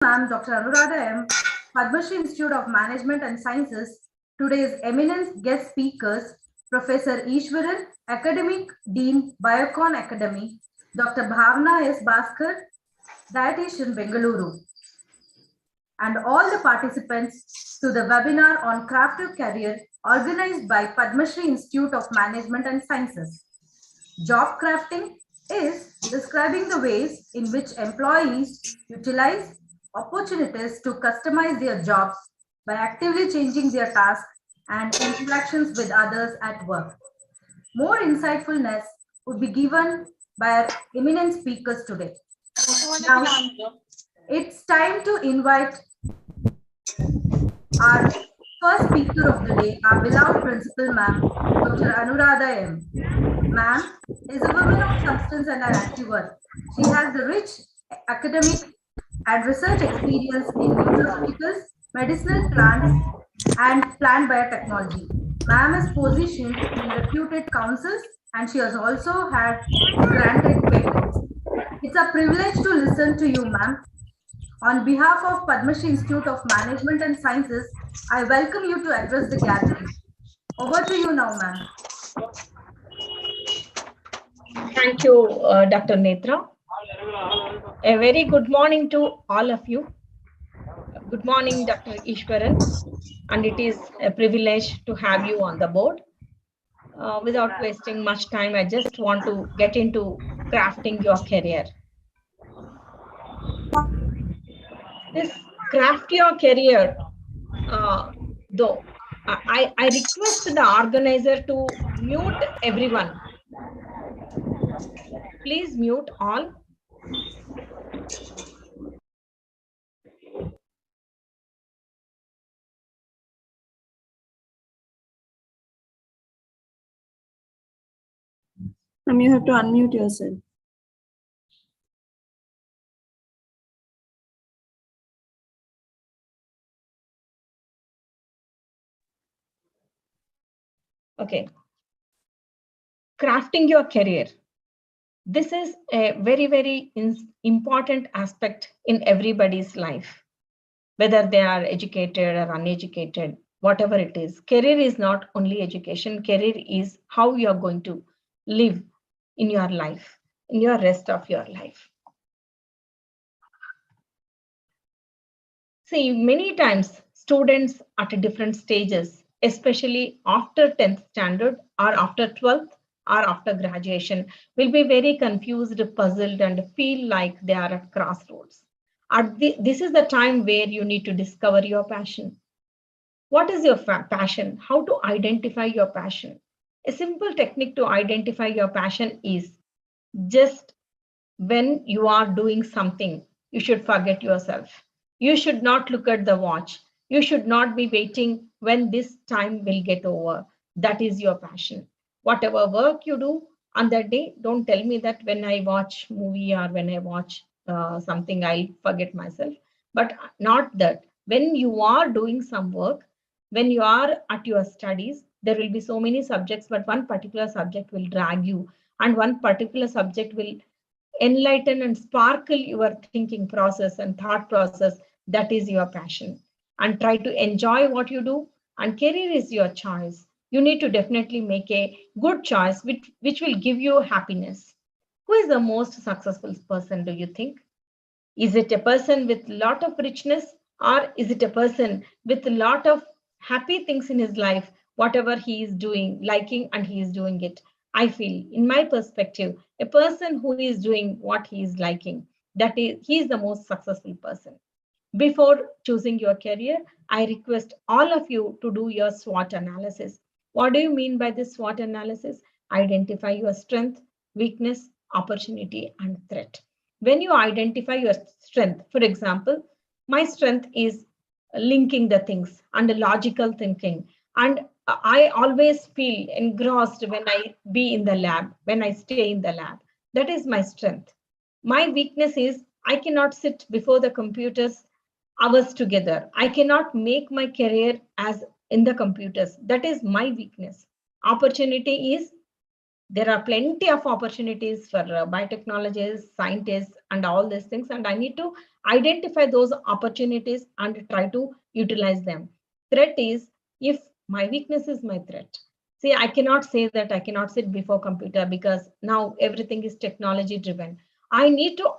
Ma'am, Dr. Anuradha M., Padma Shri Institute of Management and Sciences, today's eminent guest speakers, Professor Ishwaran, Academic Dean, Biocon Academy, Dr. Bhavna S. Bhaskar, Dietitian, Bengaluru, and all the participants to the webinar on Craft Your Career organized by Padma Shri Institute of Management and Sciences. Job crafting is describing the ways in which employees utilize opportunities to customize their jobs by actively changing their tasks and interactions with others at work. More insightfulness would be given by our eminent speakers today. Now, it's time to invite our first speaker of the day, our beloved principal, ma'am, Dr. Anuradha M. Ma'am is a woman of substance and an active work. She has the rich academic and research experience in nutraceuticals, medicinal plants, and plant biotechnology. Ma'am is positioned in reputed councils and she has also had granted patents. It's a privilege to listen to you, ma'am. On behalf of Padma Shri Institute of Management and Sciences, I welcome you to address the gathering. Over to you now, ma'am. Thank you, Dr. Netra. A very good morning to all of you. Good morning, Dr. Ishwaran. And it is a privilege to have you on the board. Without wasting much time, I just want to get into crafting your career. This craft your career, though, I request the organizer to mute everyone. Please mute all. You have to unmute yourself. Okay. Crafting your career. This is a very, very important aspect in everybody's life, whether they are educated or uneducated, whatever it is. Career is not only education. Career is how you are going to live in your life, in your rest of your life. See, many times students at different stages, especially after 10th standard or after 12th or after graduation, will be very confused, puzzled, and feel like they are at crossroads. This is the time where you need to discover your passion. What is your passion? How to identify your passion? A simple technique to identify your passion is just when you are doing something, you should forget yourself. You should not look at the watch. You should not be waiting when this time will get over. That is your passion. Whatever work you do on that day, don't tell me that when I watch movie or when I watch something, I'll forget myself. But not that. When you are doing some work, when you are at your studies, there will be so many subjects, but one particular subject will drag you, and one particular subject will enlighten and sparkle your thinking process and thought process. That is your passion. And try to enjoy what you do. And career is your choice. You need to definitely make a good choice which will give you happiness. Who is the most successful person, do you think? Is it a person with a lot of richness, or is it a person with a lot of happy things in his life, whatever he is doing, liking, and he is doing it? I feel, in my perspective, a person who is doing what he is liking, he is the most successful person. Before choosing your career, I request all of you to do your SWOT analysis. What do you mean by this SWOT analysis? Identify your strength, weakness, opportunity, and threat. When you identify your strength, for example, my strength is linking the things and logical thinking. And I always feel engrossed when I be in the lab, when I stay in the lab. That is my strength. My weakness is I cannot sit before the computers hours together. I cannot make my career as in the computers. That is my weakness. Opportunity is there are plenty of opportunities for biotechnologists, scientists, and all these things. And I need to identify those opportunities and try to utilize them. Threat is if my weakness is my threat. See, I cannot say that I cannot sit before computer because now everything is technology driven. I need to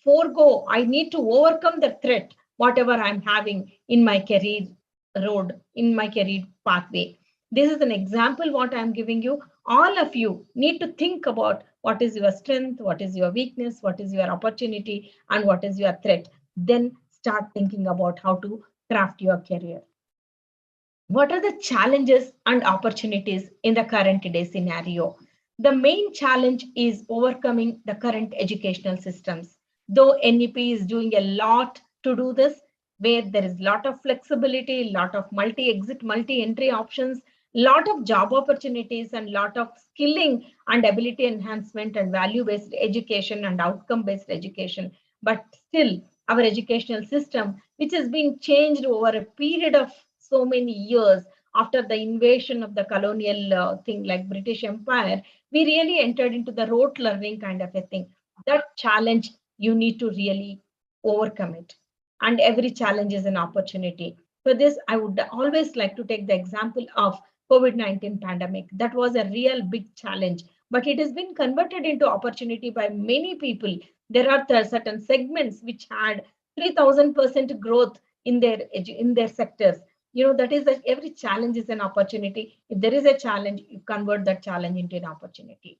overcome the threat, whatever I'm having in my career road, in my career pathway. This is an example what I'm giving you. All of you need to think about what is your strength, what is your weakness, what is your opportunity, and what is your threat. Then start thinking about how to craft your career. What are the challenges and opportunities in the current day scenario? The main challenge is overcoming the current educational systems. Though NEP is doing a lot to do this, where there is a lot of flexibility, lot of multi-exit, multi-entry options, lot of job opportunities, and lot of skilling and ability enhancement and value-based education and outcome-based education. But still, our educational system, which is being changed over a period of so many years after the invasion of the colonial thing like British Empire, we really entered into the rote learning kind of a thing. That challenge, you need to really overcome it. And every challenge is an opportunity. For this, I would always like to take the example of COVID-19 pandemic. That was a real big challenge, but it has been converted into opportunity by many people. There are certain segments which had 3,000% growth in their sectors. That is that every challenge is an opportunity. If there is a challenge, you convert that challenge into an opportunity.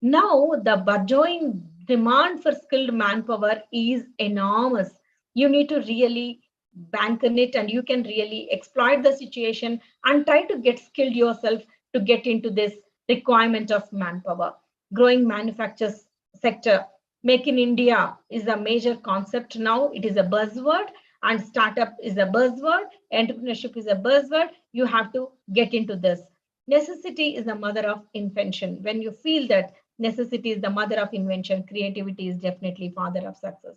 Now the burgeoning demand for skilled manpower is enormous. You need to really bank on it, and you can really exploit the situation and try to get skilled yourself to get into this requirement of manpower. Growing manufacturers sector, make in India is a major concept now. It is a buzzword, and startup is a buzzword, entrepreneurship is a buzzword. You have to get into this. Necessity is the mother of invention. When you feel that necessity is the mother of invention, creativity is definitely father of success.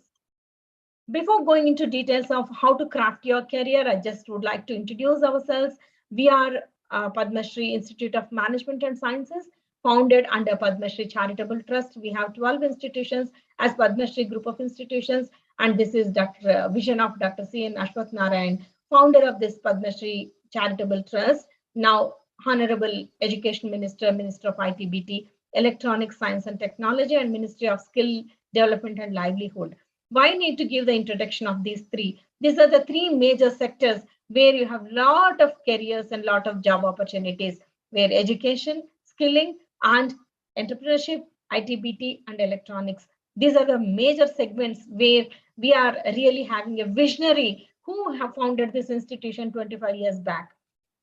Before going into details of how to craft your career, I just would like to introduce ourselves. We are Padma Shri Institute of Management and Sciences, founded under Padma Shri Charitable Trust. We have 12 institutions as Padma Shri Group of Institutions, and this is vision of Dr. C.N. Ashwath Narayan, founder of this Padma Shri Charitable Trust, now Honorable Education Minister, Minister of IT/BT, Electronics, Science and Technology, and Ministry of Skill Development and Livelihood. Why need to give the introduction of these three? These are the three major sectors where you have a lot of careers and a lot of job opportunities, where education, skilling, and entrepreneurship, IT/BT, and electronics. These are the major segments where we are really having a visionary who have founded this institution 25 years back.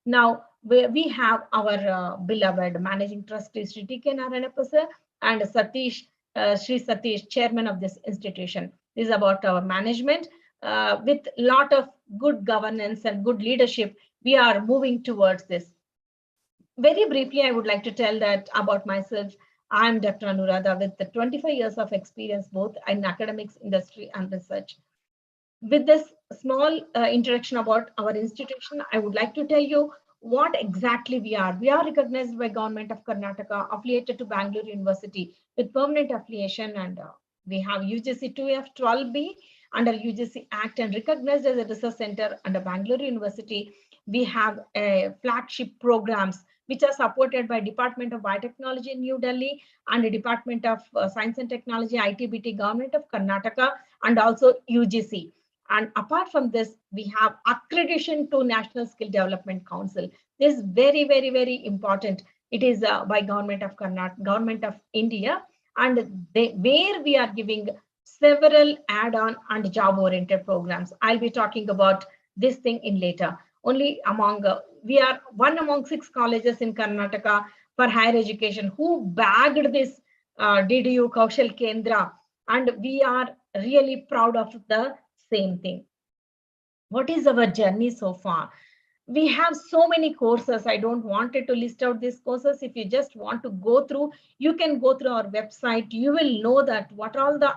Now, we have our beloved Managing Trustee, Sri T.K. Narayanapasa, and Satish, Sri Satish, chairman of this institution. This is about our management. With a lot of good governance and good leadership, we are moving towards this. Very briefly, I would like to tell that about myself. I'm Dr. Anuradha with the 25 years of experience both in academics, industry, and research. With this small introduction about our institution, I would like to tell you what exactly we are. We are recognized by Government of Karnataka, affiliated to Bangalore University with permanent affiliation, and we have UGC 2F12B under UGC Act and recognized as a research center under Bangalore University. We have flagship programs which are supported by Department of Biotechnology in New Delhi and the Department of Science and Technology, IT/BT, Government of Karnataka, and also UGC. And apart from this, we have accreditation to National Skill Development Council. This is very, very, very important. It is by Government of Karnataka, Government of India, and where we are giving several add-on and job-oriented programs. I'll be talking about this thing in later. Only among, we are one among 6 colleges in Karnataka for higher education who bagged this DDU Kaushal Kendra, and we are really proud of the same thing. What is our journey so far? We have so many courses. I don't want to list out these courses. If you just want to go through, you can go through our website. You will know that what all the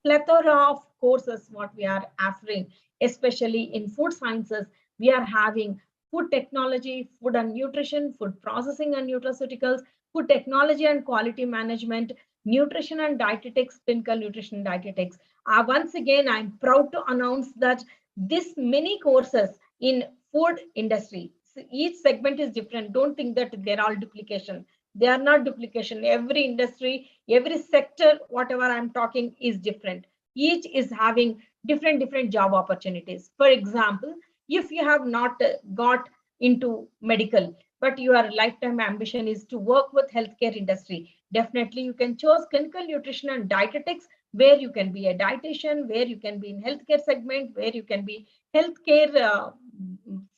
plethora of courses what we are offering, especially in food sciences. We are having food technology, food and nutrition, food processing and nutraceuticals, food technology and quality management, nutrition and dietetics, clinical nutrition and dietetics, Once again, I'm proud to announce that this many courses in food industry, so each segment is different. Don't think that they're all duplication. They are not duplication. Every industry, every sector, whatever I'm talking is different. Each is having different job opportunities. For example, if you have not got into medical, but your lifetime ambition is to work with healthcare industry, definitely you can choose clinical nutrition and dietetics, where you can be a dietitian, where you can be in healthcare segment, where you can be healthcare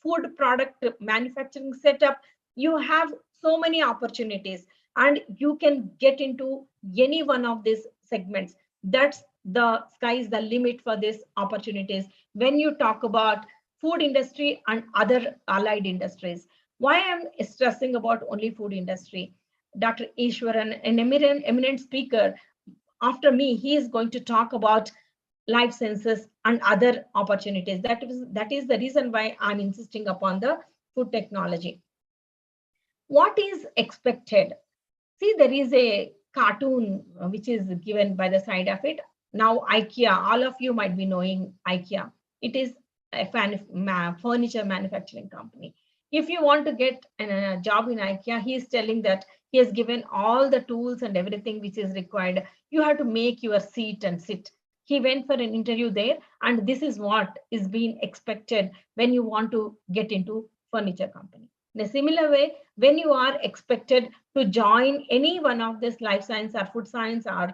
food product manufacturing setup. You have so many opportunities and you can get into any one of these segments. That's the sky is the limit for these opportunities when you talk about food industry and other allied industries. Why I'm stressing about only food industry? Dr. Ishwaran, an eminent speaker, after me, he is going to talk about life sciences and other opportunities. That is the reason why I'm insisting upon the food technology. What is expected? See, there is a cartoon which is given by the side of it. Now, IKEA, all of you might be knowing IKEA. It is a furniture manufacturing company. If you want to get a job in IKEA, he is telling that he has given all the tools and everything which is required. You have to make your seat and sit. He went for an interview there, and this is what is being expected when you want to get into furniture company. In a similar way, when you are expected to join any one of this life science or food science or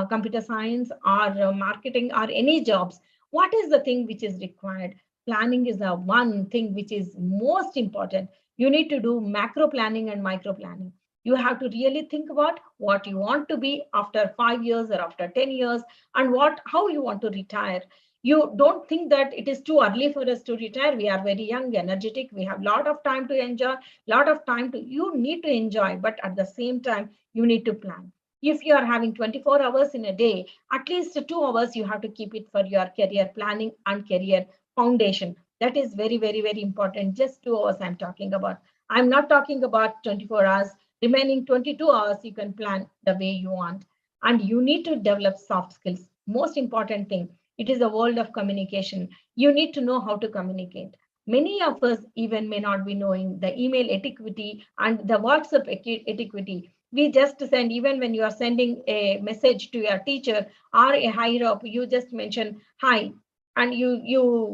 computer science or marketing or any jobs, what is the thing which is required? Planning is the one thing which is most important. You need to do macro planning and micro planning. You have to really think about what you want to be after 5 years or after 10 years, and how you want to retire. You don't think that it is too early for us to retire. We are very young, energetic. We have a lot of time to enjoy, lot of time to, you need to enjoy, but at the same time, you need to plan. If you are having 24 hours in a day, at least 2 hours, you have to keep it for your career planning and career foundation. That is very important. Just 2 hours I'm talking about. I'm not talking about 24 hours. Remaining 22 hours, you can plan the way you want. And you need to develop soft skills. Most important thing, it is a world of communication. You need to know how to communicate. Many of us even may not be knowing the email etiquette and the WhatsApp etiquette. We just send, even when you are sending a message to your teacher or a higher up, you just mention hi, and you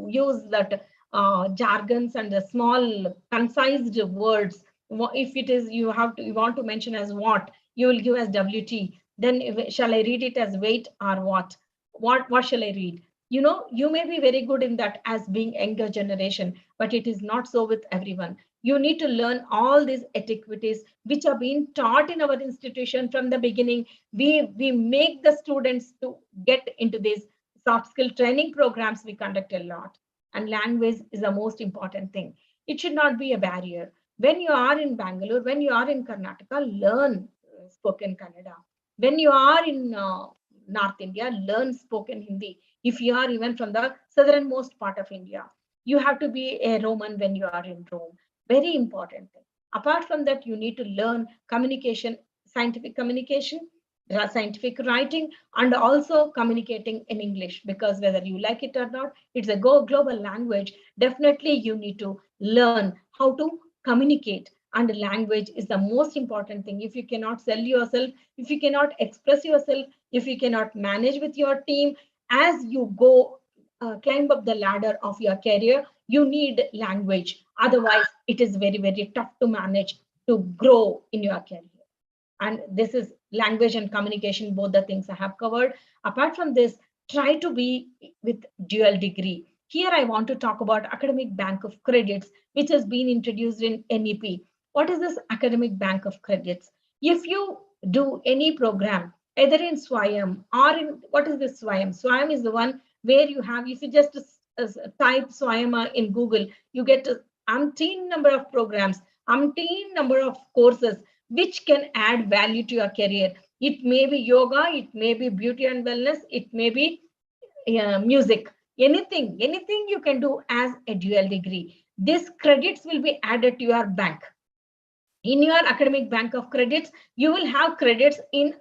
use that jargons and the small concised words. If it is you want to mention as what, you will give as WT. Then shall I read it as wait or what? What shall I read? You may be very good in that as being younger generation, but it is not so with everyone. You need to learn all these etiquettes which are being taught in our institution from the beginning. We make the students to get into these soft skill training programs. We conduct a lot, and language is the most important thing. It should not be a barrier. When you are in Bangalore, when you are in Karnataka, learn spoken Kannada. When you are in North India, learn spoken Hindi. If you are even from the southernmost part of India, you have to be a Roman when you are in Rome. Very important thing. Apart from that, you need to learn communication, scientific communication, scientific writing, and also communicating in English, because whether you like it or not, it's a global language. Definitely, you need to learn how to communicate, and language is the most important thing. If you cannot sell yourself, if you cannot express yourself, if you cannot manage with your team, as you go climb up the ladder of your career, you need language. Otherwise, it is very tough to manage to grow in your career. And this is language and communication, both the things I have covered. Apart from this, try to be with dual degree. Here I want to talk about academic bank of credits, which has been introduced in NEP. What is this academic bank of credits? If you do any program, either in SWAYAM or in, what is this SWAYAM? SWAYAM is the one where you have, if you just type SWAYAM in Google, you get umpteen number of programs, umpteen number of courses, which can add value to your career. It may be yoga, it may be beauty and wellness, it may be music, anything you can do as a dual degree. These credits will be added to your bank. In your academic bank of credits, you will have credits in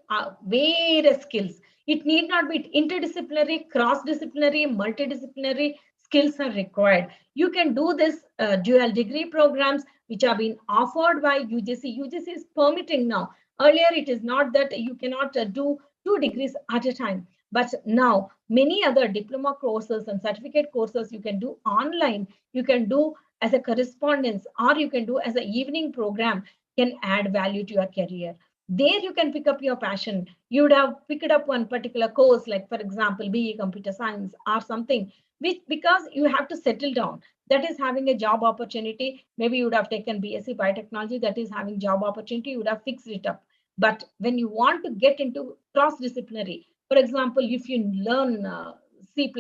various skills. It need not be interdisciplinary, cross-disciplinary, multidisciplinary skills are required. You can do this dual degree programs which are being offered by UGC. UGC is permitting now. Earlier, it is not that you cannot do 2 degrees at a time. But now many other diploma courses and certificate courses you can do online, you can do as a correspondence, or you can do as an evening program, can add value to your career. There you can pick up your passion. You would have picked up one particular course, like for example, BE computer science or something, which because you have to settle down. That is having a job opportunity. Maybe you would have taken BSc biotechnology, that is having job opportunity, you would have fixed it up. But when you want to get into cross-disciplinary, for example, if you learn C++,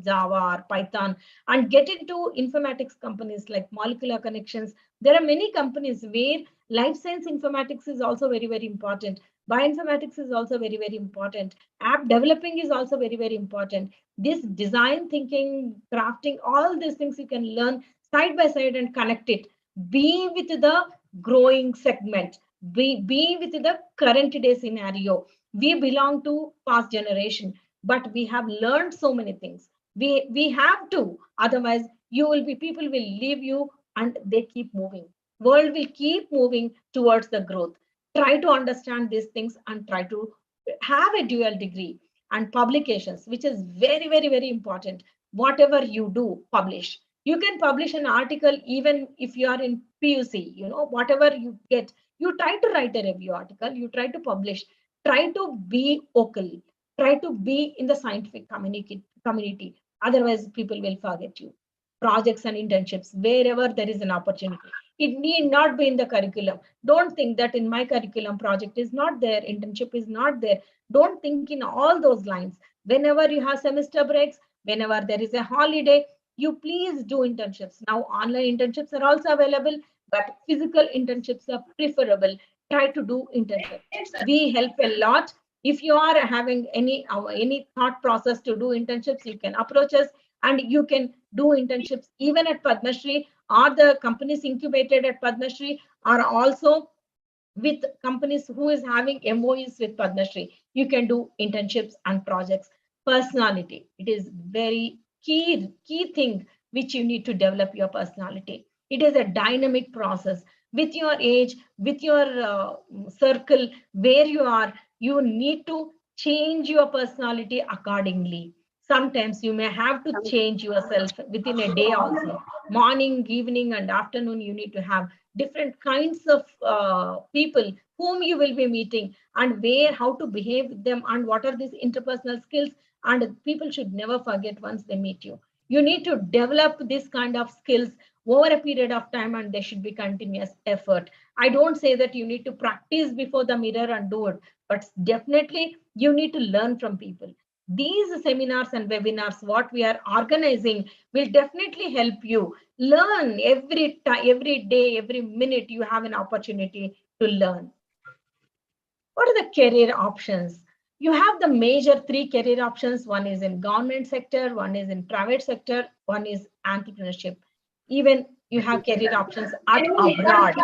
Java, or Python, and get into informatics companies like Molecular Connections, there are many companies where life science informatics is also very, very important. Bioinformatics is also very, very important. App developing is also very, very important. This design thinking, crafting, all these things you can learn side by side and connect it. Be with the growing segment. Be with the current day scenario. We belong to past generation, but we have learned so many things. We have to, otherwise you will be, people will leave you and they keep moving. World will keep moving towards the growth. Try to understand these things and try to have a dual degree. And publications, which is very, very, very important. Whatever you do, publish. You can publish an article even if you are in PUC, whatever you get, you try to write a review article, you try to publish, try to be vocal, try to be in the scientific community. Otherwise, people will forget you. Projects and internships, wherever there is an opportunity. It need not be in the curriculum. Don't think that in my curriculum project is not there, internship is not there. Don't think in all those lines. Whenever you have semester breaks, whenever there is a holiday, you please do internships. Now, online internships are also available, but physical internships are preferable. Try to do internships. We help a lot. If you are having any thought process to do internships, you can approach us, and you can do internships even at Padma Shri, or the companies incubated at Padma Shri are also with companies who is having MOUs with Padma Shri. You can do internships and projects. Personality, it is very key thing which you need to develop your personality. It is a dynamic process. With your age, with your circle, where you are, you need to change your personality accordingly. Sometimes you may have to change yourself within a day also. Morning, evening, and afternoon, you need to have different kinds of people whom you will be meeting, and where, how to behave with them, and what are these interpersonal skills. And people should never forget once they meet you. You need to develop this kind of skills over a period of time, and there should be continuous effort. I don't say that you need to practice before the mirror and do it, but definitely you need to learn from people. These seminars and webinars, what we are organizing, will definitely help you learn every time, every day, every minute you have an opportunity to learn. What are the career options? You have the major 3 career options. One is in government sector, one is in private sector, one is entrepreneurship. Even you have career options at abroad.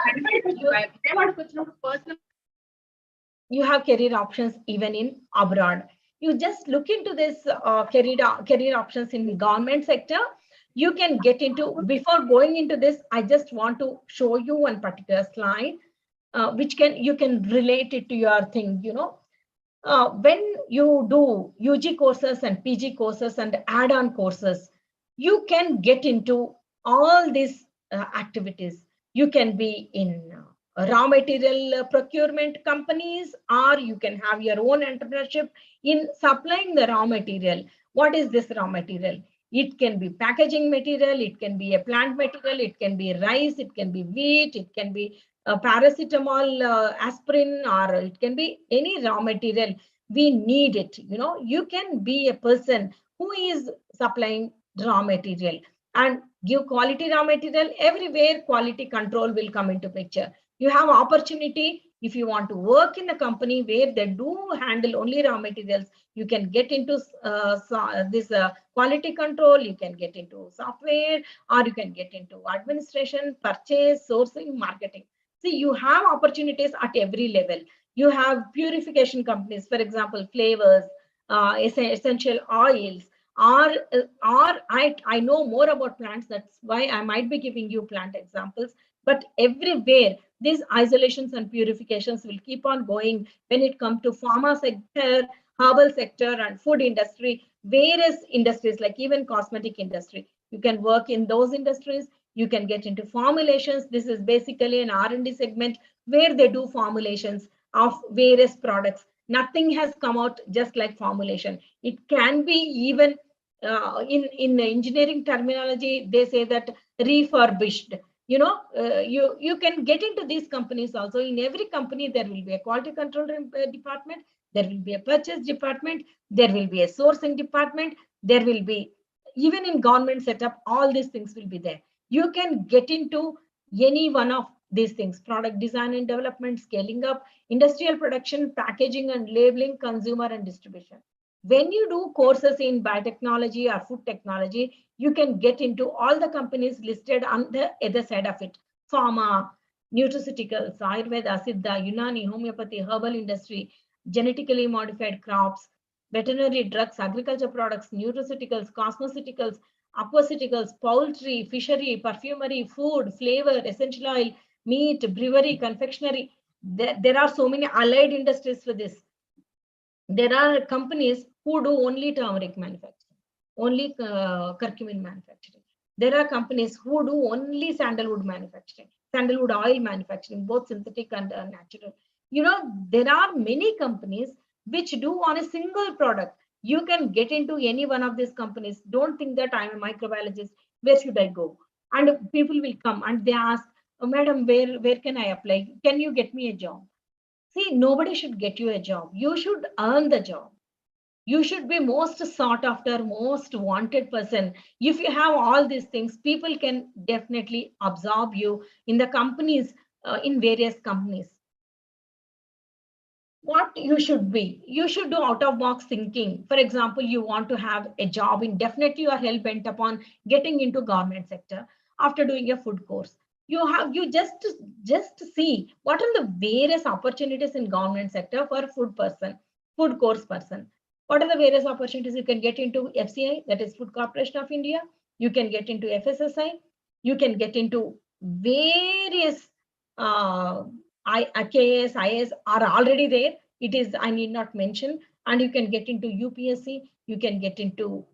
You have career options even in abroad. You just look into this career options in the government sector. You can get into, before going into this, I just want to show you one particular slide, which you can relate it to your thing, when you do UG courses and PG courses and add-on courses, you can get into all these activities. You can be in raw material procurement companies, or you can have your own entrepreneurship in supplying the raw material. What is this raw material? It can be packaging material, it can be a plant material, it can be rice, it can be wheat, it can be paracetamol, aspirin, or it can be any raw material. We need it. You can be a person who is supplying raw material and give quality raw material. Everywhere quality control will come into picture. You have opportunity. If you want to work in a company where they do handle only raw materials, you can get into this quality control, you can get into software, or you can get into administration, purchase, sourcing, marketing. See, you have opportunities at every level. You have purification companies, for example, flavors, essential oils, or I know more about plants. That's why I might be giving you plant examples. But everywhere, these isolations and purifications will keep on going when it comes to pharma sector, herbal sector, and food industry, various industries, like even cosmetic industry. You can work in those industries. You can get into formulations. This is basically an R&D segment where they do formulations of various products. Nothing has come out just like formulation. It can be even in engineering terminology, they say that refurbished. You can get into these companies also. In every company, there will be a quality control department, there will be a purchase department, there will be a sourcing department, there will be, even in government setup, all these things will be there. You can get into any one of these things: product design and development, scaling up, industrial production, packaging and labeling, consumer and distribution. When you do courses in biotechnology or food technology, you can get into all the companies listed on the other side of it: pharma, nutraceuticals, Ayurveda, Siddha, Unani, homeopathy, herbal industry, genetically modified crops, veterinary drugs, agriculture products, nutraceuticals, cosmeceuticals, aquaceuticals, poultry, fishery, perfumery, food, flavor, essential oil, meat, brewery, confectionery. There are so many allied industries for this. There are companies who do only turmeric manufacturing, only curcumin manufacturing. There are companies who do only sandalwood manufacturing, sandalwood oil manufacturing, both synthetic and natural. There are many companies which do on a single product. You can get into any one of these companies. Don't think that I'm a microbiologist. Where should I go? And people will come and they ask, oh, madam, where can I apply? Can you get me a job? See, nobody should get you a job. You should earn the job. You should be most sought after, most wanted person. If you have all these things, people can definitely absorb you in the companies, in various companies. What you should be, you should do out of box thinking. For example, you want to have a job in, definitely you are hell bent upon getting into government sector after doing a food course. You just see what are the various opportunities in government sector for food course person. What are the various opportunities? You can get into FCI, that is Food Corporation of India. You can get into FSSI. You can get into various KS, IS are already there. It is, I need not mention. And you can get into UPSC. You can get into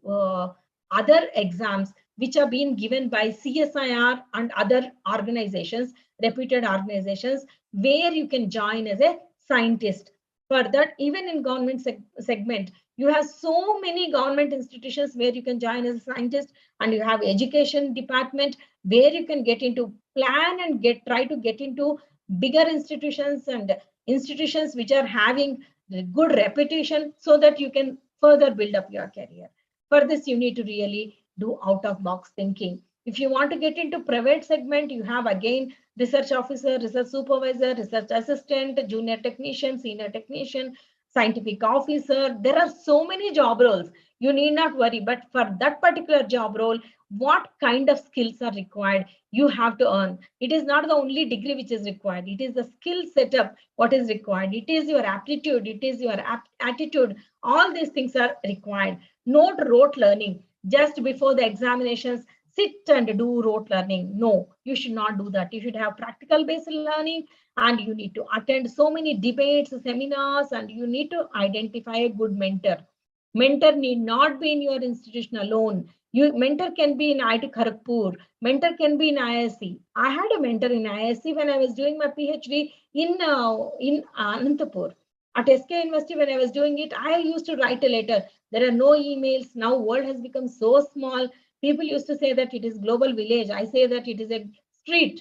other exams which are being given by CSIR and other organizations, reputed organizations, where you can join as a scientist. For that, even in government segment, you have so many government institutions where you can join as a scientist, and you have education department where you can get into plan and try to get into bigger institutions and institutions which are having good reputation, so that you can further build up your career. For this, you need to really do out of box thinking. If you want to get into private segment, you have again research officer, research supervisor, research assistant, junior technician, senior technician, scientific officer. There are so many job roles. You need not worry. But for that particular job role, what kind of skills are required? You have to earn. It is not the only degree which is required. It is the skill setup what is required. It is your aptitude. It is your attitude. All these things are required. Not rote learning. Just before the examinations, sit and do rote learning. No, you should not do that. You should have practical based learning, and you need to attend so many debates, seminars, and you need to identify a good mentor. Mentor need not be in your institution alone. Mentor can be in IIT Kharagpur. Mentor can be in IISc. I had a mentor in IISc when I was doing my PhD in Anantapur. At SK University, when I was doing it, I used to write a letter. There are no emails. Now world has become so small. People used to say that it is global village. I say that it is a street.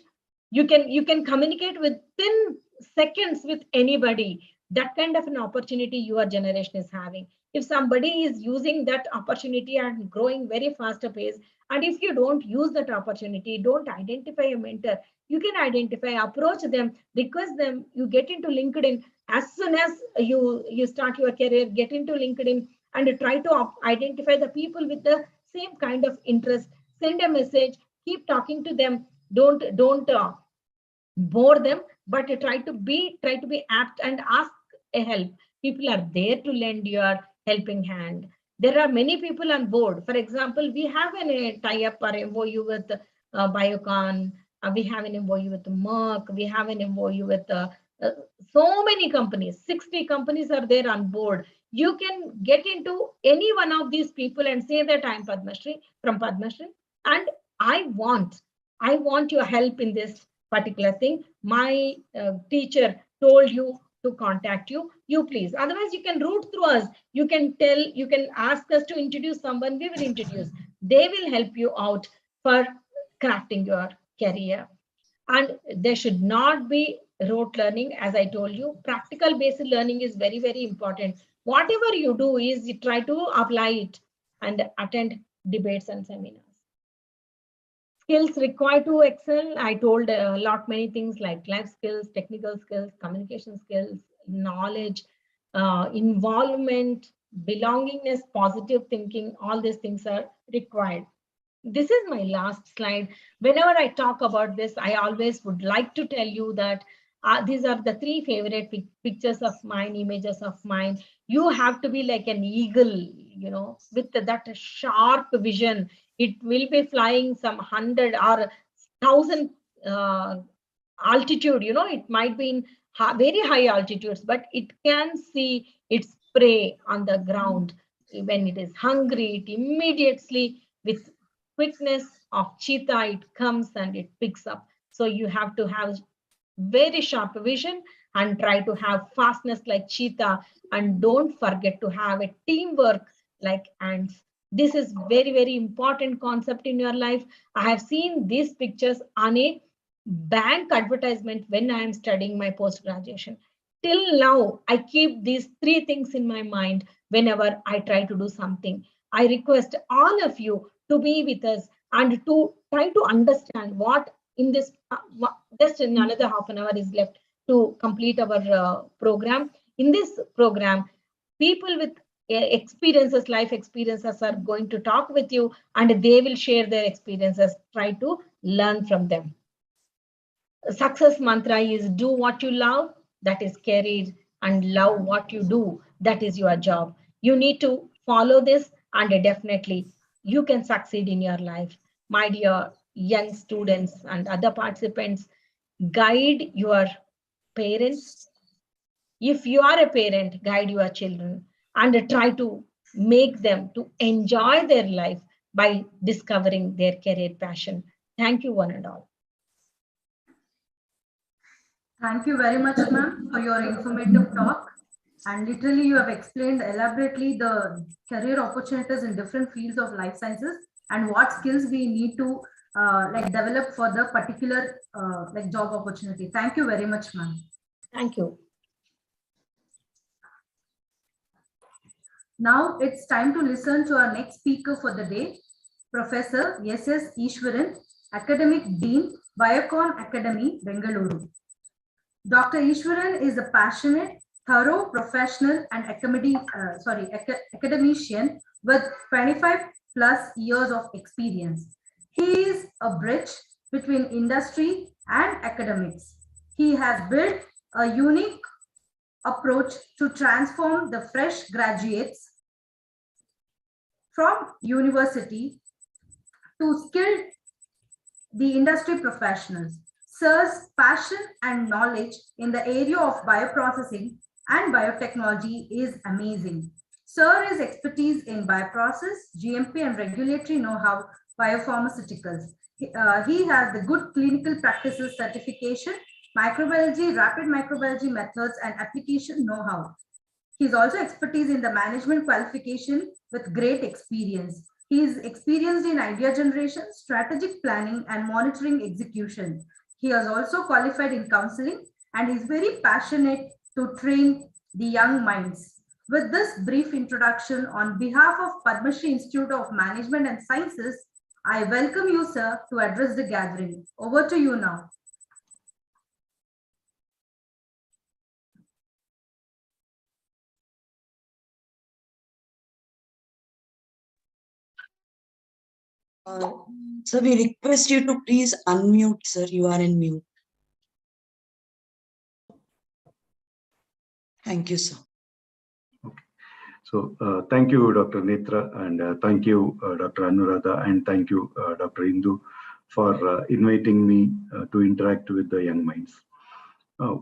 You can communicate within seconds with anybody. That kind of an opportunity your generation is having. If somebody is using that opportunity and growing very faster pace, and if you don't use that opportunity, don't identify a mentor, you can identify, approach them, request them. You get into LinkedIn. As soon as you start your career, get into LinkedIn and try to identify the people with the same kind of interest. Send a message, keep talking to them. Don't bore them, but try to be apt and ask a help. People are there to lend your helping hand. There are many people on board. For example, we have a tie-up or MOU with Biocon. We have an MOU with Merck. We have an MOU with so many companies. 60 companies are there on board. You can get into any one of these people and say that I'm Padma Shri from Padma Shri, and I want your help in this particular thing. My teacher told you to contact you. You please. Otherwise, you can route through us. You can ask us to introduce someone. We will introduce. They will help you out for crafting your career. And there should not be rote learning. As I told you, practical based learning is very, very important. Whatever you do is you try to apply it and attend debates and seminars. Skills required to excel. I told many things like life skills, technical skills, communication skills, knowledge, involvement, belongingness, positive thinking. All these things are required. This is my last slide. Whenever I talk about this, I always would like to tell you that these are the 3 favorite pictures of mine, images of mine. You have to be like an eagle, with that sharp vision. It will be flying some 100 or 1,000 altitude. It might be in very high altitudes, but it can see its prey on the ground. When it is hungry, it immediately, with quickness of cheetah, it comes and it picks up. So you have to have very sharp vision and try to have fastness like cheetah, and don't forget to have a teamwork like ants. This is very, very important concept in your life. I have seen these pictures on a bank advertisement when I am studying my post-graduation. Till now, I keep these 3 things in my mind whenever I try to do something. I request all of you to be with us and to try to understand what in this, just in another half an hour is left to complete our program. In this program, people with experiences, life experiences, are going to talk with you, and they will share their experiences. Try to learn from them. Success mantra is do what you love, that is career, and love what you do, that is your job. You need to follow this, and definitely you can succeed in your life. My dear young students and other participants, guide your parents. If you are a parent, guide your children and try to make them to enjoy their life by discovering their career passion. Thank you, one and all. Thank you very much, ma'am, for your informative talk. And literally, you have explained elaborately the career opportunities in different fields of life sciences and what skills we need to develop for the particular job opportunity. Thank you very much, ma'am. Thank you. Now it's time to listen to our next speaker for the day, Professor S.S. Easwaran, Academic Dean, Biocon Academy, Bengaluru. Dr. Easwaran is a passionate, thorough professional and academician with 25 plus years of experience. He is a bridge between industry and academics. He has built a unique approach to transform the fresh graduates from university to skilled the industry professionals. Sir's passion and knowledge in the area of bioprocessing and biotechnology is amazing. Sir's expertise in bioprocess, GMP and regulatory know-how, biopharmaceuticals. He has the good clinical practices certification, microbiology, rapid microbiology methods and application know-how. He is also expertise in the management qualification with great experience. He is experienced in idea generation, strategic planning and monitoring execution. He has also qualified in counseling and is very passionate to train the young minds. With this brief introduction, on behalf of Padma Shri Institute of Management and Sciences, I welcome you, sir, to address the gathering. Over to you now. Sir, we request you to please unmute, sir. You are in mute. Thank you, sir. Okay. So thank you, Dr. Netra, and thank you, Dr. Anuradha, and thank you, Dr. Indu, for inviting me to interact with the young minds.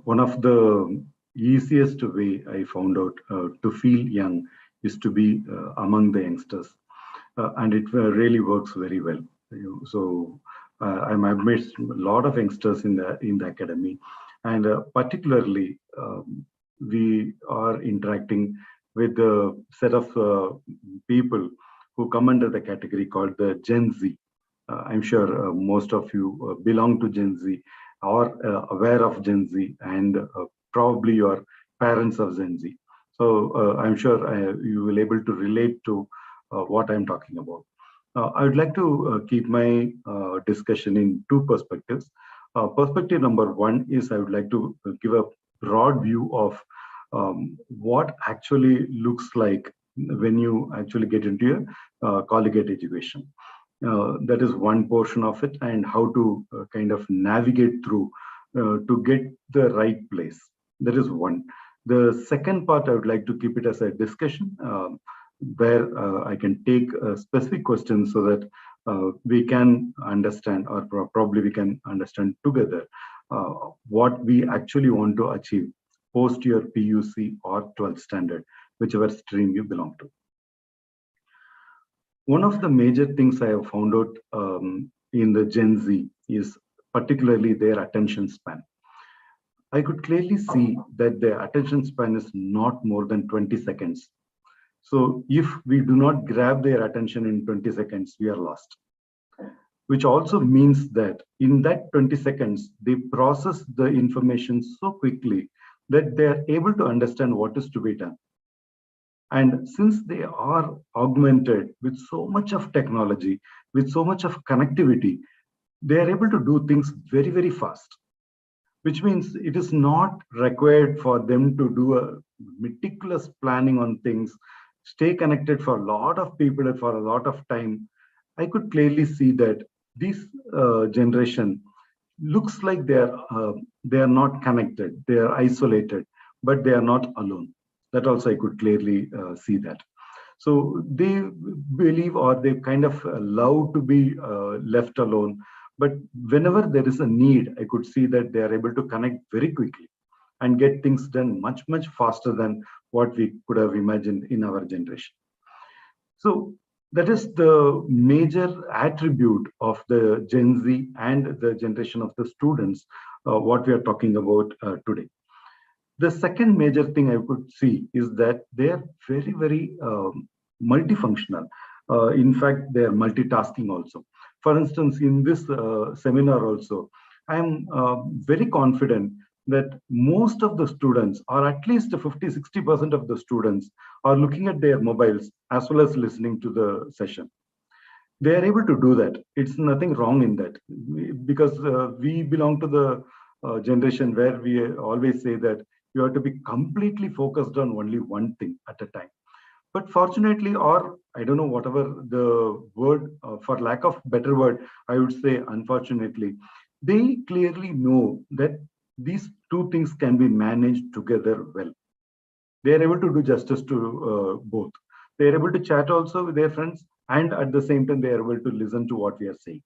One of the easiest way I found out to feel young is to be among the youngsters, and it really works very well. So I'm amidst a lot of youngsters in the academy, and particularly we are interacting with a set of people who come under the category called the Gen Z. I'm sure most of you belong to Gen Z or aware of Gen Z, and probably your parents of Gen Z. So I'm sure you will able to relate to what I'm talking about. I would like to keep my discussion in two perspectives. Perspective number one is I would like to give a broad view of what actually looks like when you actually get into your collegiate education. That is one portion of it, and how to kind of navigate through to get the right place. That is one. The second part, I would like to keep it as a discussion where I can take specific questions so that we can understand, or probably we can understand together what we actually want to achieve post your PUC or 12th standard, whichever stream you belong to. One of the major things I have found out in the Gen Z is particularly their attention span. I could clearly see that their attention span is not more than 20 seconds. So if we do not grab their attention in 20 seconds, we are lost. Which also means that in that 20 seconds, they process the information so quickly that they are able to understand what is to be done. And since they are augmented with so much of technology, with so much of connectivity, they are able to do things very, very fast, which means it is not required for them to do a meticulous planning on things, stay connected for a lot of people and for a lot of time. I could clearly see that this generation looks like they are not connected, they are isolated, but they are not alone. That also I could clearly see that. So they believe, or they kind of love to be left alone. But whenever there is a need, I could see that they are able to connect very quickly and get things done much, much faster than what we could have imagined in our generation. So that is the major attribute of the Gen Z and the generation of the students, what we are talking about today. The second major thing I could see is that they are very, very multifunctional. In fact, they are multitasking also. For instance, in this seminar also, I am very confident that most of the students, or at least 50-60% of the students, are looking at their mobiles as well as listening to the session. They are able to do that. It's nothing wrong in that, because we belong to the generation where we always say that you have to be completely focused on only one thing at a time. But fortunately, or I don't know, whatever the word, for lack of better word, I would say unfortunately, they clearly know that these two things can be managed together well. They are able to do justice to both. They are able to chat also with their friends, and at the same time, they are able to listen to what we are saying.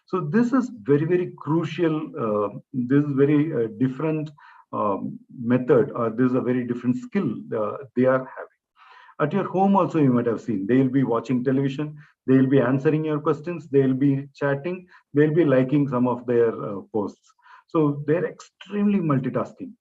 So this is very, very crucial. This is very different method, or this is a very different skill they are having. At your home also, you might have seen, they'll be watching television, they'll be answering your questions, they'll be chatting, they'll be liking some of their posts. So they're extremely multitasking.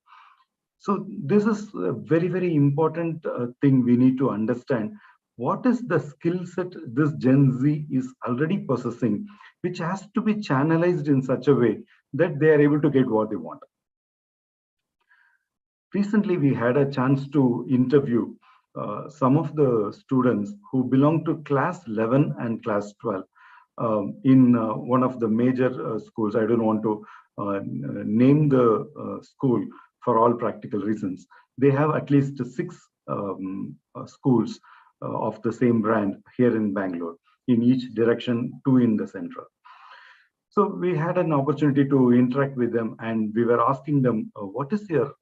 So this is a very, very important thing we need to understand. What is the skill set this Gen Z is already possessing, which has to be channelized in such a way that they are able to get what they want. Recently, we had a chance to interview some of the students who belong to class 11 and class 12 in one of the major schools. I don't want to name the school for all practical reasons. They have at least 6 schools of the same brand here in Bangalore, in each direction, 2 in the central. So we had an opportunity to interact with them, and we were asking them, what is your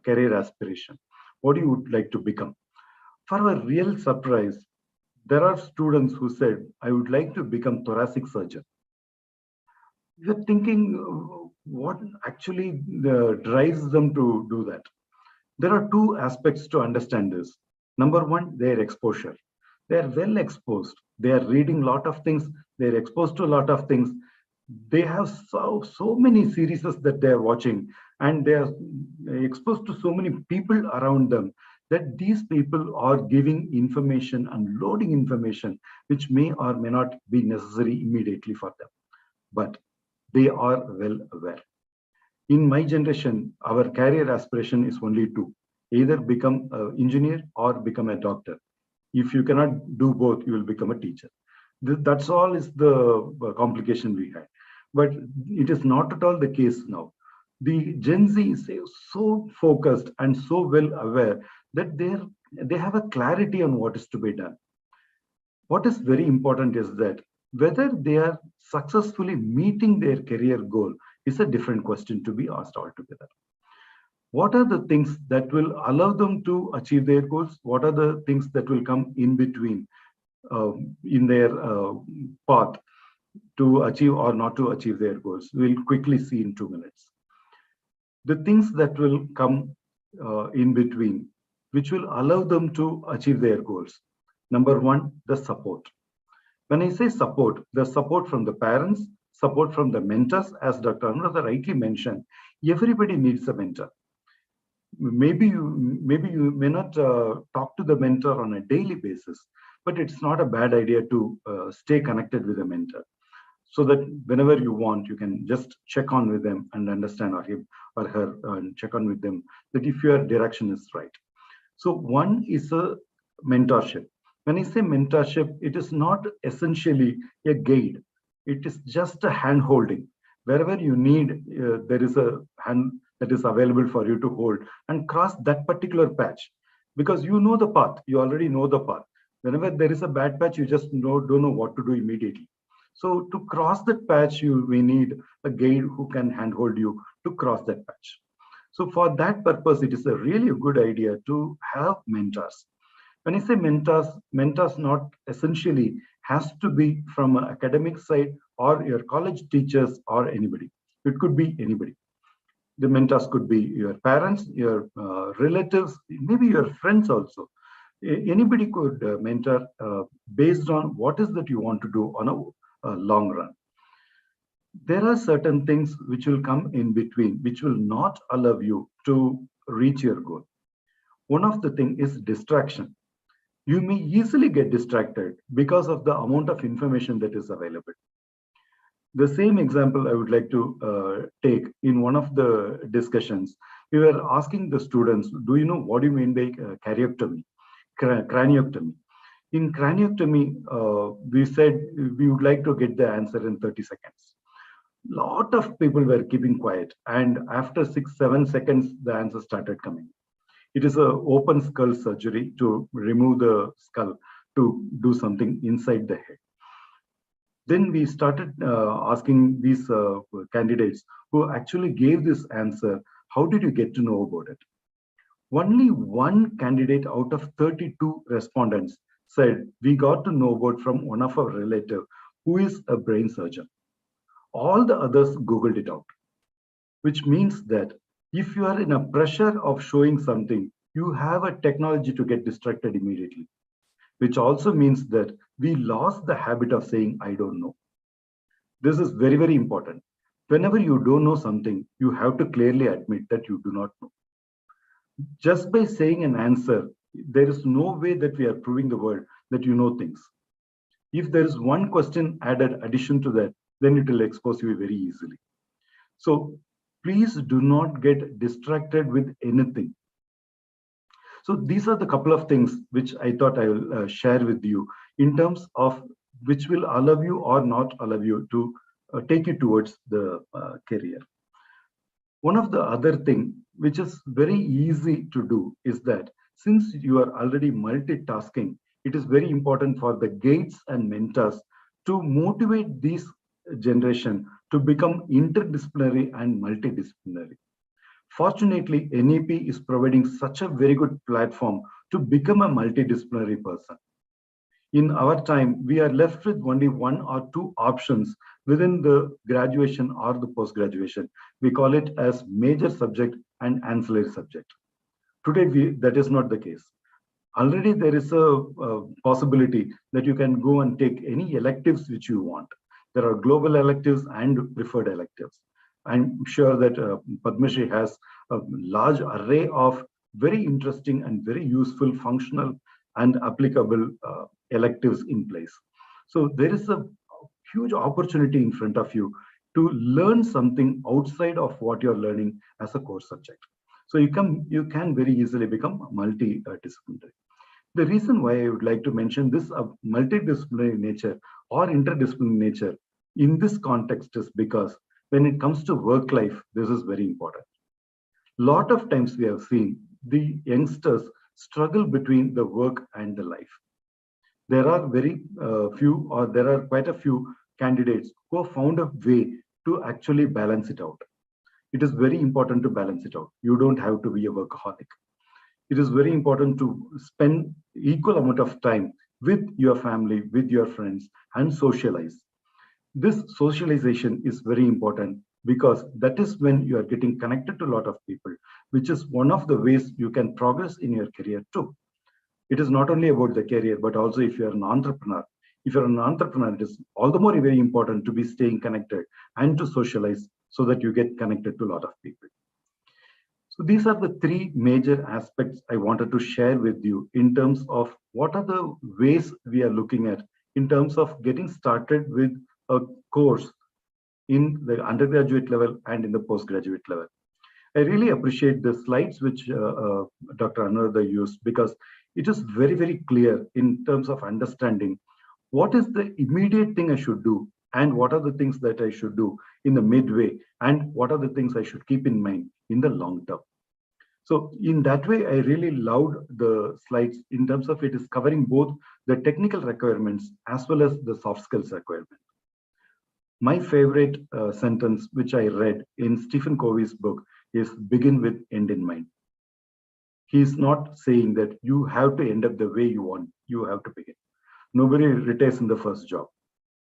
career aspiration? What do you would like to become? For our real surprise, there are students who said, I would like to become thoracic surgeon. You're thinking, what actually drives them to do that? There are two aspects to understand this. Number one, their exposure. They are well exposed. They are reading a lot of things. They're exposed to a lot of things. They have so many series that they are watching, and they are exposed to so many people around them, that these people are giving information and loading information which may or may not be necessary immediately for them. But they are well aware. In my generation, our career aspiration is only two: either become an engineer or become a doctor. If you cannot do both, you will become a teacher. That's all is the complication we had. But it is not at all the case now. The Gen Z is so focused and so well aware that they have a clarity on what is to be done. What is very important is that whether they are successfully meeting their career goal is a different question to be asked altogether. What are the things that will allow them to achieve their goals? What are the things that will come in between in their path to achieve or not to achieve their goals? We'll quickly see in 2 minutes. The things that will come in between, which will allow them to achieve their goals. Number one, the support. When I say support, the support from the parents, support from the mentors, as Dr. Anuradha rightly mentioned, everybody needs a mentor. Maybe you may not talk to the mentor on a daily basis, but it's not a bad idea to stay connected with a mentor, so that whenever you want, you can just check on with them and understand, or him or her, and check on with them that if your direction is right. So one is a mentorship. When I say mentorship, it is not essentially a guide. It is just a hand holding. Wherever you need, there is a hand that is available for you to hold and cross that particular patch, because you know the path. You already know the path. Whenever there is a bad patch, you just don't know what to do immediately. So to cross that patch, we need a guide who can handhold you to cross that patch. So for that purpose, it is a really good idea to have mentors. When I say mentors not essentially has to be from an academic side or your college teachers or anybody. It could be anybody. The mentors could be your parents, your relatives, maybe your friends also. Anybody could mentor based on what is that you want to do on a long run. There are certain things which will come in between, which will not allow you to reach your goal. One of the things is distraction. You may easily get distracted because of the amount of information that is available. The same example I would like to take in one of the discussions. We were asking the students, do you know what do you mean by craniotomy? In craniotomy, we said we would like to get the answer in 30 seconds. Lot of people were keeping quiet, and after 6-7 seconds, the answer started coming. It is an open skull surgery to remove the skull to do something inside the head. Then we started asking these candidates who actually gave this answer, how did you get to know about it? Only one candidate out of 32 respondents said, we got to know about from one of our relatives who is a brain surgeon. All the others Googled it out, which means that if you are in a pressure of showing something, you have a technology to get distracted immediately, which also means that we lost the habit of saying, I don't know. This is very, very important. Whenever you don't know something, you have to clearly admit that you do not know. Just by saying an answer, there is no way that we are proving the world that you know things. If there is one question added addition to that, then it will expose you very easily. So please do not get distracted with anything. So these are the couple of things which I thought I will share with you in terms of which will allow you or not allow you to take you towards the career. One of the other thing which is very easy to do is that since you are already multitasking, it is very important for the guides and mentors to motivate these generation to become interdisciplinary and multidisciplinary. Fortunately, NEP is providing such a very good platform to become a multidisciplinary person. In our time, we are left with only one or two options within the graduation or the post-graduation. We call it as major subject and ancillary subject. Today, that is not the case. Already there is a possibility that you can go and take any electives which you want. There are global electives and preferred electives. I'm sure that Padma Shri has a large array of very interesting and very useful, functional and applicable electives in place. So there is a huge opportunity in front of you to learn something outside of what you're learning as a core subject. So you can very easily become multidisciplinary. The reason why I would like to mention this multidisciplinary nature or interdisciplinary nature in this context is because when it comes to work life, this is very important. Lot of times we have seen the youngsters struggle between the work and the life. There are very few, or there are quite a few candidates who have found a way to actually balance it out. It is very important to balance it out. You don't have to be a workaholic. It is very important to spend equal amount of time with your family, with your friends, and socialize. This socialization is very important because that is when you are getting connected to a lot of people, which is one of the ways you can progress in your career too. It is not only about the career, but also if you are an entrepreneur. If you're an entrepreneur, it is all the more very important to be staying connected and to socialize so that you get connected to a lot of people. So these are the three major aspects I wanted to share with you in terms of what are the ways we are looking at in terms of getting started with a course in the undergraduate level and in the postgraduate level. I really appreciate the slides which Dr. Anuradha used because it is very, very clear in terms of understanding what is the immediate thing I should do and what are the things that I should do in the midway and what are the things I should keep in mind in the long term. So in that way, I really loved the slides in terms of it is covering both the technical requirements as well as the soft skills requirement. My favorite sentence, which I read in Stephen Covey's book, is begin with end in mind. He's not saying that you have to end up the way you want, you have to begin. Nobody retires in the first job.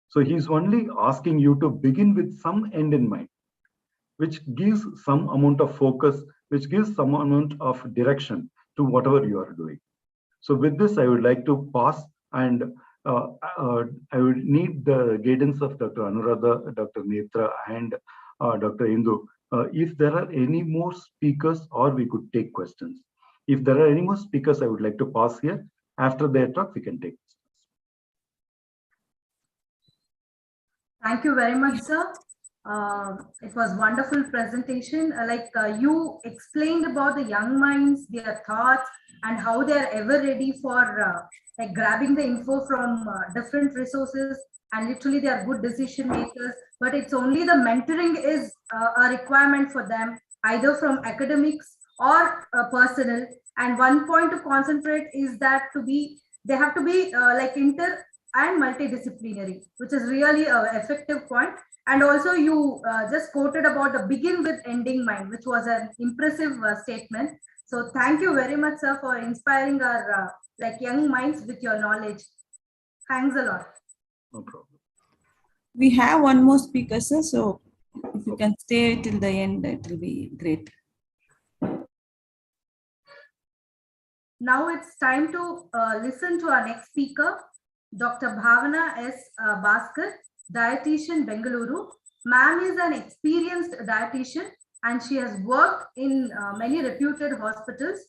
So he's only asking you to begin with some end in mind, which gives some amount of focus, which gives some amount of direction to whatever you are doing. So with this, I would like to pause and I would need the guidance of Dr. Anuradha, Dr. Netra, and Dr. Indu. If there are any more speakers, or we could take questions. If there are any more speakers, I would like to pause here. After their talk, we can take questions. Thank you very much, sir. It was wonderful presentation. You explained about the young minds, their thoughts, and how they are ever ready for like grabbing the info from different resources, and literally they are good decision makers. But it's only the mentoring is a requirement for them, either from academics or personal. And one point to concentrate is that they have to be like inter and multidisciplinary, which is really an effective point. And also you just quoted about the begin with ending mind, which was an impressive statement. So thank you very much, sir, for inspiring our like young minds with your knowledge. Thanks a lot. No problem. We have one more speaker, sir. So if you can stay till the end, it will be great. Now it's time to listen to our next speaker, Dr. Bhavana S. Bhaskar, dietitian, Bengaluru. Ma'am is an experienced dietitian and she has worked in many reputed hospitals.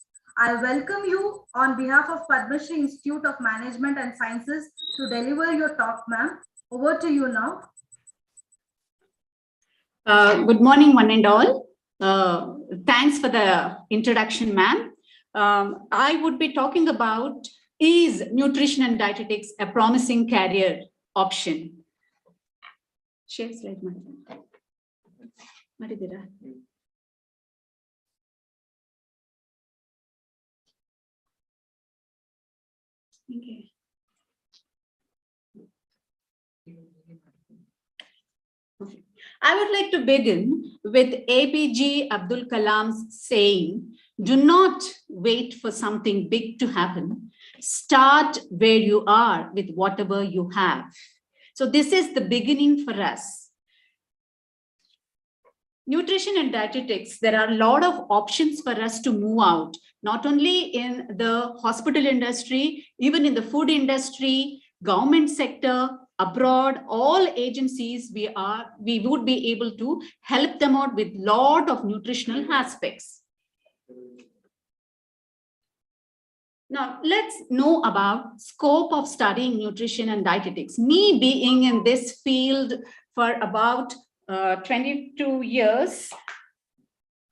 I welcome you on behalf of Padma Shri Institute of Management and Sciences to deliver your talk, ma'am. Over to you now. Good morning, one and all. Thanks for the introduction, ma'am. I would be talking about, is nutrition and dietetics a promising career option? Share slide, madam. Okay. Okay. I would like to begin with APJ Abdul Kalam's saying, do not wait for something big to happen. Start where you are with whatever you have. So this is the beginning for us. Nutrition and dietetics, there are a lot of options for us to move out, not only in the hospital industry, even in the food industry, government sector, abroad, all agencies, we would be able to help them out with lot of nutritional aspects. Now, let's know about scope of studying nutrition and dietetics. Me being in this field for about 22 years,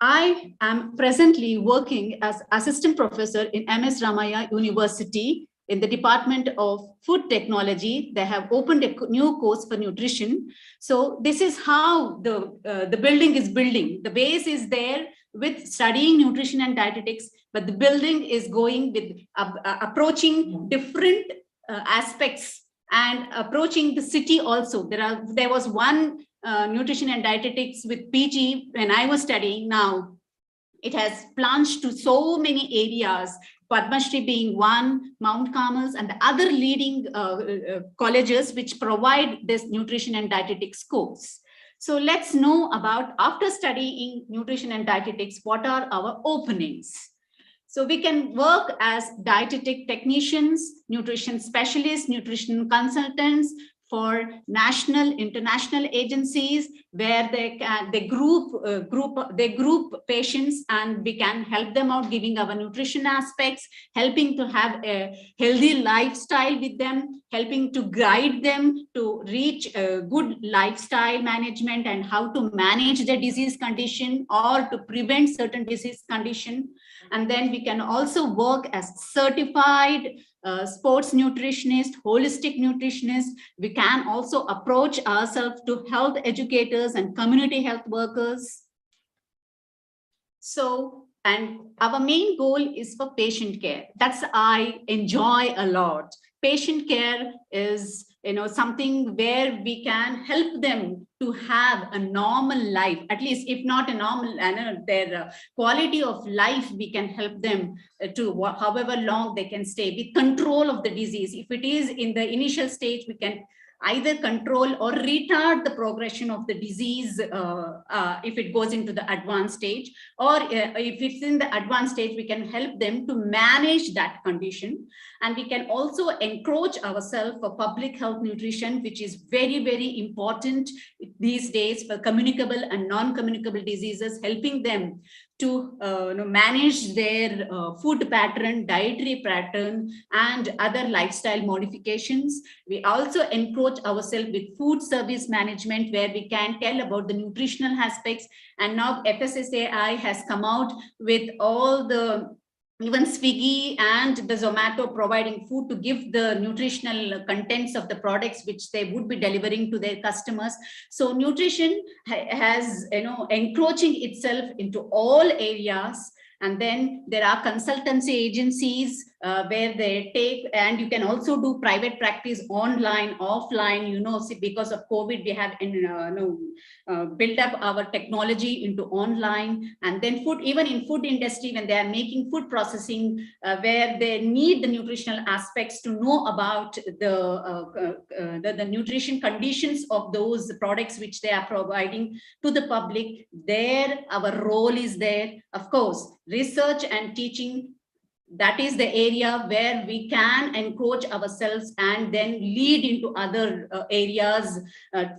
I am presently working as assistant professor in MS Ramaya University in the Department of Food Technology. They have opened a new course for nutrition. So this is how the building is building. The base is there with studying nutrition and dietetics, but the building is going with approaching different aspects and approaching the city also. There was one nutrition and dietetics with PG when I was studying. Now it has plunged to so many areas, Padma Shri being one, Mount Carmel's, and the other leading colleges which provide this nutrition and dietetics course. So let's know about, after studying nutrition and dietetics, what are our openings? So we can work as dietetic technicians, nutrition specialists, nutrition consultants for national, international agencies, where they group patients, and we can help them out, giving our nutrition aspects, helping to have a healthy lifestyle with them, helping to guide them to reach a good lifestyle management and how to manage the disease condition or to prevent certain disease condition. And then we can also work as certified sports nutritionist, holistic nutritionist. We can also approach ourselves to health educators and community health workers. So, and our main goal is for patient care. That's I enjoy a lot. Patient care is, something where we can help them to have a normal life, at least if not a normal, their quality of life, we can help them to however long they can stay with control of the disease. If it is in the initial stage, we can either control or retard the progression of the disease if it goes into the advanced stage, or if it's in the advanced stage, we can help them to manage that condition. And we can also encroach ourselves for public health nutrition, which is very, very important these days for communicable and non-communicable diseases, helping them to manage their food pattern, dietary pattern, and other lifestyle modifications. We also encroach ourselves with food service management, where we can tell about the nutritional aspects. And now FSSAI has come out with all the, even Swiggy and the Zomato providing food to give the nutritional contents of the products which they would be delivering to their customers. So nutrition has, encroaching itself into all areas. And then there are consultancy agencies where they take, and you can also do private practice online, offline, because of COVID, we have built up our technology into online. And then food, even in food industry, when they are making food processing, where they need the nutritional aspects to know about the nutrition conditions of those products which they are providing to the public, there our role is there. Of course, research and teaching, that is the area where we can encroach ourselves and then lead into other areas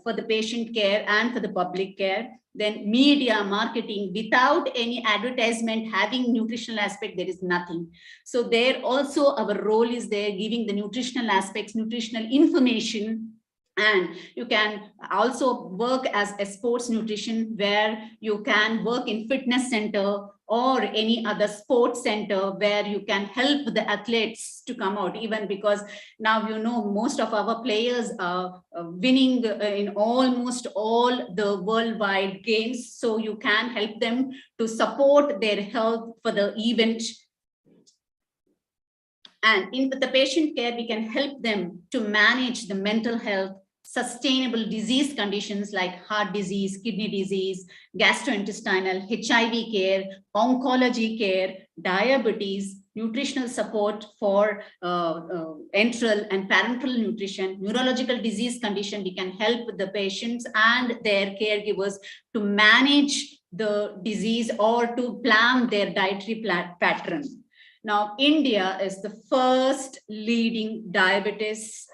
for the patient care and for the public care. Then media, marketing, without any advertisement having nutritional aspect, there is nothing. So there also our role is there, giving the nutritional aspects, nutritional information. And you can also work as a sports nutrition, where you can work in fitness center or any other sports center, where you can help the athletes to come out, even because now, most of our players are winning in almost all the worldwide games. So you can help them to support their health for the event. And in the patient care, we can help them to manage the mental health, sustainable disease conditions like heart disease, kidney disease, gastrointestinal, HIV care, oncology care, diabetes, nutritional support for enteral and parenteral nutrition, neurological disease condition. We can help the patients and their caregivers to manage the disease or to plan their dietary pattern. Now, India is the first leading diabetes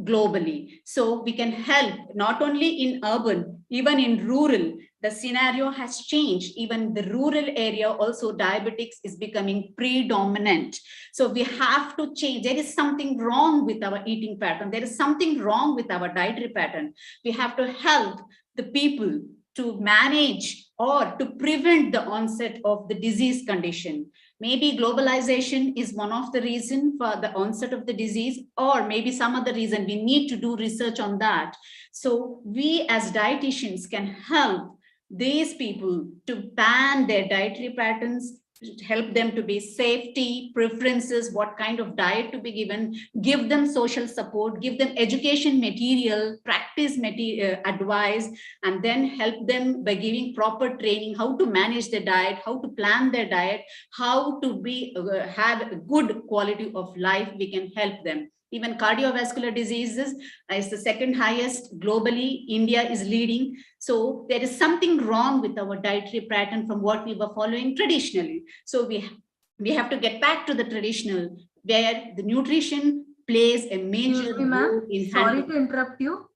globally. So we can help not only in urban, even in rural. The scenario has changed. Even the rural area also, diabetics is becoming predominant. So we have to change. There is something wrong with our eating pattern. There is something wrong with our dietary pattern. We have to help the people to manage or to prevent the onset of the disease condition. Maybe globalization is one of the reasons for the onset of the disease, or maybe some other reason. We need to do research on that. So we as dietitians can help these people to plan their dietary patterns, help them to be safety, preferences, what kind of diet to be given, give them social support, give them education material, practice material, advice, and then help them by giving proper training, how to manage their diet, how to plan their diet, how to be have a good quality of life. We can help them. Even cardiovascular diseases is the second highest globally. India is leading. So there is something wrong with our dietary pattern from what we were following traditionally. So we have to get back to the traditional, where the nutrition plays a major role in Sorry to interrupt you.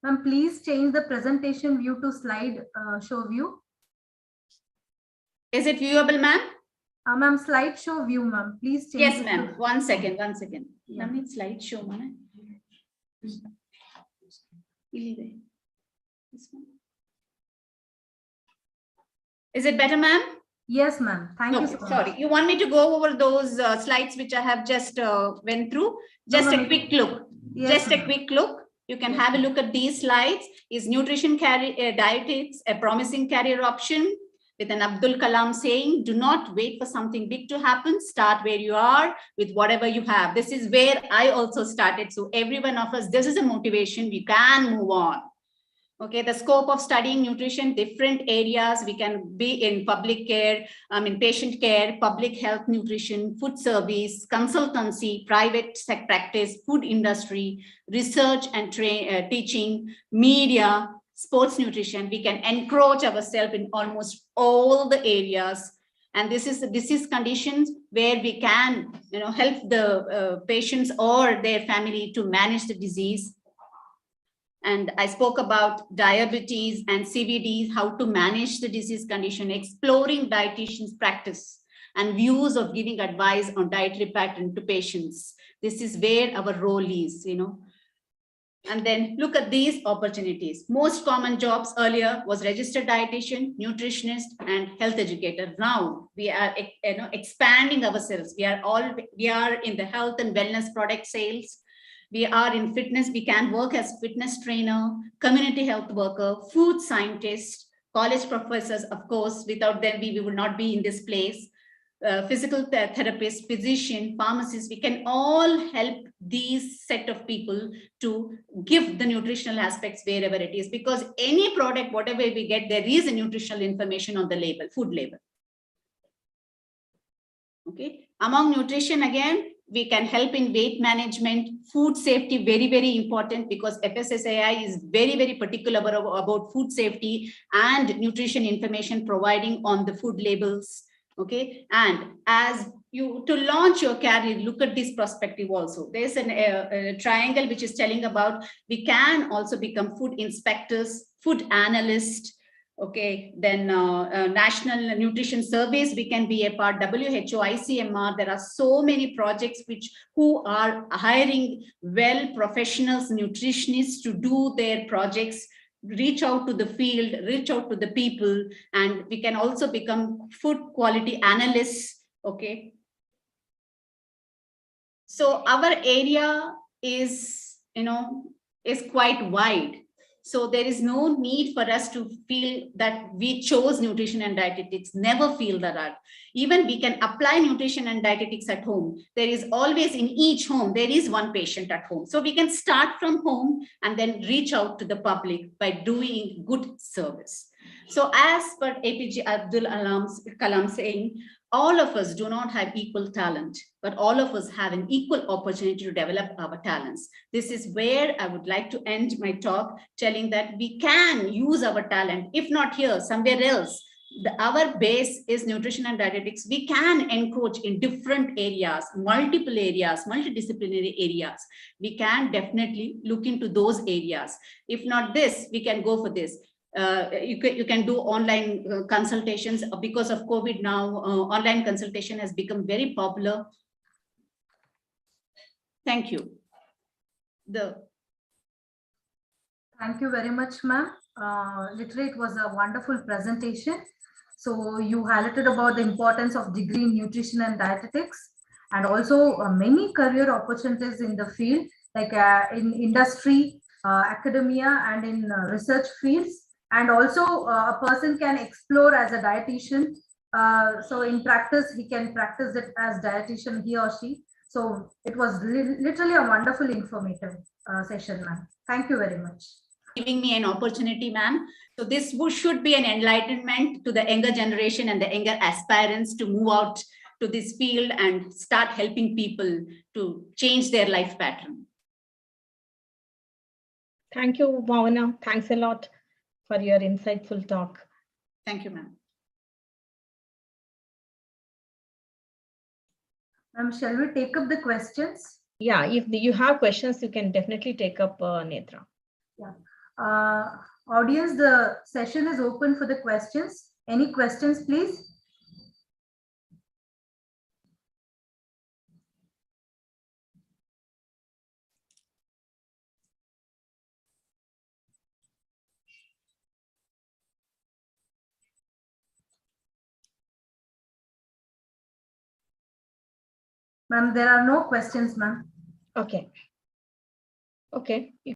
Ma'am, please change the presentation view to slide show view. Is it viewable, ma'am? Ma'am, slideshow view, ma'am. Please change. Yes, ma'am. One second. Yeah. Ma'am, slideshow, ma'am. Is it better, ma'am? Yes, ma'am. Thank you so much. Sorry. You want me to go over those slides which I have just went through? Just a quick look. Yes, Just a quick look. You can have a look at these slides. Is nutrition dietetics a promising career option? With an Abdul Kalam saying, do not wait for something big to happen. Start where you are with whatever you have. This is where I also started. So every one of us, this is a motivation. We can move on. Okay, the scope of studying nutrition, different areas. We can be in public care, patient care, public health nutrition, food service, consultancy, private practice, food industry, research and teaching, media, sports nutrition. We can encroach ourselves in almost all the areas. And this is the disease conditions where we can help the patients or their family to manage the disease. And I spoke about diabetes and CVD, how to manage the disease condition, exploring dietitians' practice and views of giving advice on dietary pattern to patients. This is where our role is, And then look at these opportunities. Most common jobs earlier was registered dietitian, nutritionist, and health educator. Now we are expanding ourselves. We are in the health and wellness product sales. We are in fitness. We can work as fitness trainer, community health worker, food scientist, college professors. Of course, without them, we will not be in this place. Physical therapist, physician, pharmacist, we can all help these set of people to give the nutritional aspects wherever it is, because any product, whatever we get, there is a nutritional information on the label, food label. Okay. Among nutrition, again, we can help in weight management, food safety, very, very important, because FSSAI is very, very particular about food safety and nutrition information providing on the food labels. Okay, and as you to launch your career, look at this perspective also. There's a triangle which is telling about we can also become food inspectors, food analysts. Okay, then National Nutrition Service, we can be a part, WHO, ICMR. There are so many projects who are hiring well professionals, nutritionists to do their projects. Reach out to the field, reach out to the people, and we can also become food quality analysts. Okay. So our area is, is quite wide. So there is no need for us to feel that we chose nutrition and dietetics. Never feel that. Even we can apply nutrition and dietetics at home. There is always, in each home, there is one patient at home. So we can start from home and then reach out to the public by doing good service. So as per APJ Abdul Kalam saying, all of us do not have equal talent, but all of us have an equal opportunity to develop our talents. This is where I would like to end my talk, telling that we can use our talent, if not here, somewhere else. Our base is nutrition and dietetics. We can encroach in different areas, multiple areas, multidisciplinary areas. We can definitely look into those areas. If not this, we can go for this. You can do online consultations. Because of COVID now, online consultation has become very popular. Thank you. Thank you very much, ma'am. Literally, it was a wonderful presentation. So you highlighted about the importance of degree in nutrition and dietetics, and also many career opportunities in the field, like in industry, academia, and in research fields. And also a person can explore as a dietitian. So in practice, he can practice it as dietitian, he or she. So it was literally a wonderful informative session, ma'am. Thank you very much. Giving me an opportunity, ma'am. So this should be an enlightenment to the younger generation and the younger aspirants to move out to this field and start helping people to change their life pattern. Thank you, Bhavana. Thanks a lot for your insightful talk. Thank you, ma'am. Shall we take up the questions? Yeah, if you have questions, you can definitely take up, Netra. Yeah. Audience, the session is open for the questions. Any questions, please? Ma'am, there are no questions, ma'am. Okay. Okay.